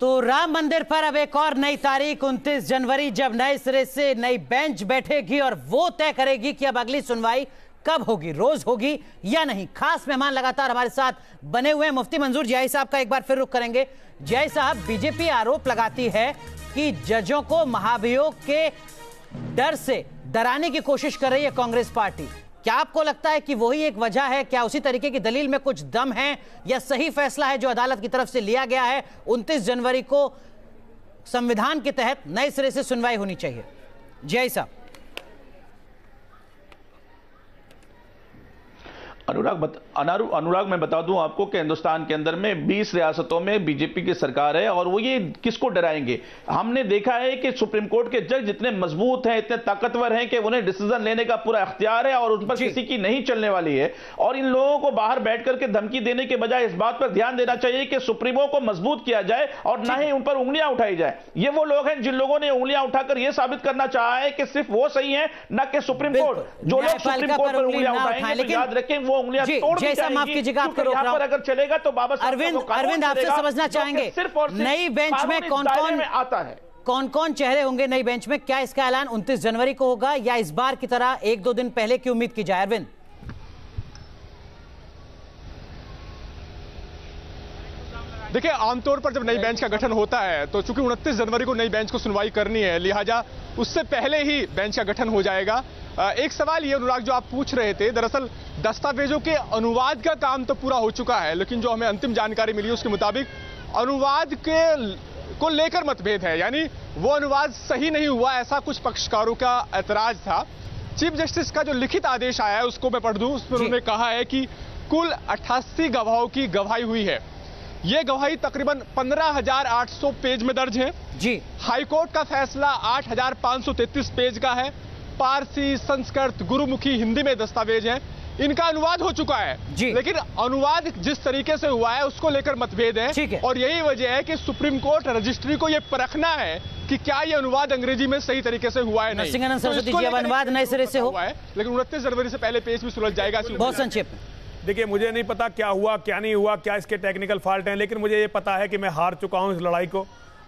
तो राम मंदिर पर अब एक और नई तारीख 29 जनवरी, जब नए सिरे से नई बेंच बैठेगी और वो तय करेगी कि अब अगली सुनवाई कब होगी, रोज होगी या नहीं। खास मेहमान लगातार हमारे साथ बने हुए हैं। मुफ्ती मंजूर जियाई साहब का एक बार फिर रुख करेंगे। जियाई साहब, बीजेपी आरोप लगाती है कि जजों को महाभियोग के डर से डराने की कोशिश कर रही है कांग्रेस पार्टी। क्या आपको लगता है कि वही एक वजह है? क्या उसी तरीके की दलील में कुछ दम है या सही फैसला है जो अदालत की तरफ से लिया गया है? 29 जनवरी को संविधान के तहत नए सिरे से सुनवाई होनी चाहिए। जय साहब। अनुराग मैं बता दूं आपको कि हिंदुस्तान के अंदर में 20 रियासतों में बीजेपी की सरकार है और वो ये किसको डराएंगे। हमने देखा है कि सुप्रीम कोर्ट के जज इतने मजबूत हैं, इतने ताकतवर हैं कि उन्हें डिसीजन लेने का पूरा इख्तियार है और उन पर किसी की नहीं चलने वाली है। और इन लोगों को बाहर बैठ करके धमकी देने के बजाय इस बात पर ध्यान देना चाहिए कि सुप्रीमों को मजबूत किया जाए और ना ही उन पर उंगलियां उठाई जाए। ये वो लोग हैं जिन लोगों ने उंगलियां उठाकर यह साबित करना चाहा है कि सिर्फ वो सही है, ना कि सुप्रीम कोर्ट। जो लोग सुप्रीम कोर्ट पर उंगलियां उठाएंगे तो याद रखें वो उंगलियां तोड़ दी जाएंगी। माफ कीजिएगा, आपको रोक रहा हूं। अगर चलेगा तो बाबा अरविंद आपसे समझना चाहेंगे सिर्फ और नई बेंच में कौन-कौन आता है, कौन-कौन चेहरे होंगे नई बेंच में? क्या इसका ऐलान 29 जनवरी को होगा या इस बार की तरह एक दो दिन पहले की उम्मीद की जाए? अरविंद, देखिए, आमतौर पर जब नई बेंच का गठन होता है तो चूंकि 29 जनवरी को नई बेंच को सुनवाई करनी है, लिहाजा उससे पहले ही बेंच का गठन हो जाएगा। एक सवाल ये अनुराग जो आप पूछ रहे थे, दरअसल दस्तावेजों के अनुवाद का काम तो पूरा हो चुका है, लेकिन जो हमें अंतिम जानकारी मिली उसके मुताबिक अनुवाद को लेकर मतभेद है, यानी वो अनुवाद सही नहीं हुआ, ऐसा कुछ पक्षकारों का ऐतराज था। चीफ जस्टिस का जो लिखित आदेश आया है उसको मैं पढ़ दूं। उसमें उन्होंने कहा है कि कुल 88 गवाहों की गवाही हुई है। ये गवाही तकरीबन 15,800 पेज में दर्ज है जी। हाईकोर्ट का फैसला 8,533 पेज का है। पारसी, संस्कृत, गुरुमुखी, हिंदी में दस्तावेज हैं। इनका अनुवाद हो चुका है जी। लेकिन अनुवाद जिस तरीके से हुआ है उसको लेकर मतभेद है और यही वजह है कि सुप्रीम कोर्ट रजिस्ट्री को यह परखना है कि क्या यह अनुवाद अंग्रेजी में सही तरीके से हुआ है नहीं। तो अनुवाद नए सिरे से हुआ है, लेकिन 29 जनवरी से पहले पेज भी सुलझ जाएगा। बहुत संक्षेप। देखिए, मुझे नहीं पता क्या हुआ क्या नहीं हुआ, क्या इसके टेक्निकल फॉल्ट हैं, लेकिन मुझे ये पता है कि मैं हार चुका हूं इस लड़ाई को।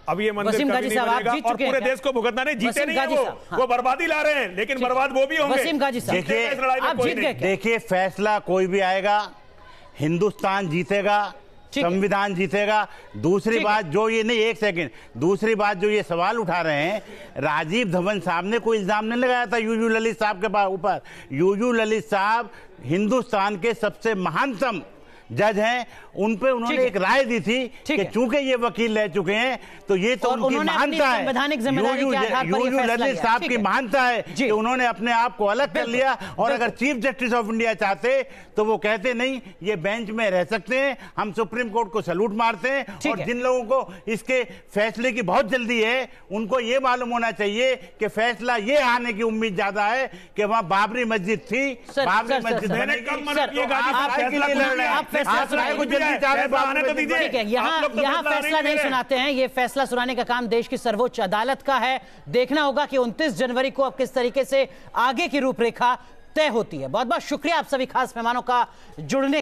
अब ये मंदिर कभी नहीं बनेगा और पूरे देश को भुगतना नहीं, जीते नहीं है वो बर्बादी ला रहे हैं, लेकिन बर्बाद वो भी होंगे। देखिए, फैसला कोई भी आएगा, हिंदुस्तान जीतेगा, संविधान जीतेगा। दूसरी बात जो ये नहीं, एक सेकंड, दूसरी बात जो ये सवाल उठा रहे हैं, राजीव धवन साहब ने कोई इल्जाम नहीं लगाया था यूयू ललित साहब के ऊपर। यूयू ललित साहब हिंदुस्तान के सबसे महानतम जज हैं, उन पे उन्होंने एक राय दी थी कि चूंकि ये वकील रह चुके हैं तो ये तो उनकी महानता है। यूयू ललित साहब की महानता है कि उन्होंने अपने आप को अलग कर लिया। और अगर चीफ जस्टिस ऑफ इंडिया चाहते तो वो कहते नहीं, ये बेंच में रह सकते हैं, हम सुप्रीम कोर्ट को सैल्यूट मारते हैं। और जिन लोगों को इसके फैसले की बहुत जल्दी है उनको ये मालूम होना चाहिए कि फैसला ये आने की उम्मीद ज्यादा है कि वहां बाबरी मस्जिद थी, बाबरी मस्जिद यहाँ फैसला नहीं सुनाते हैं। ये फैसला सुनाने का काम देश की सर्वोच्च अदालत का है। देखना होगा कि 29 जनवरी को अब किस तरीके से आगे की रूपरेखा तय होती है। बहुत बहुत शुक्रिया आप सभी खास मेहमानों का जुड़ने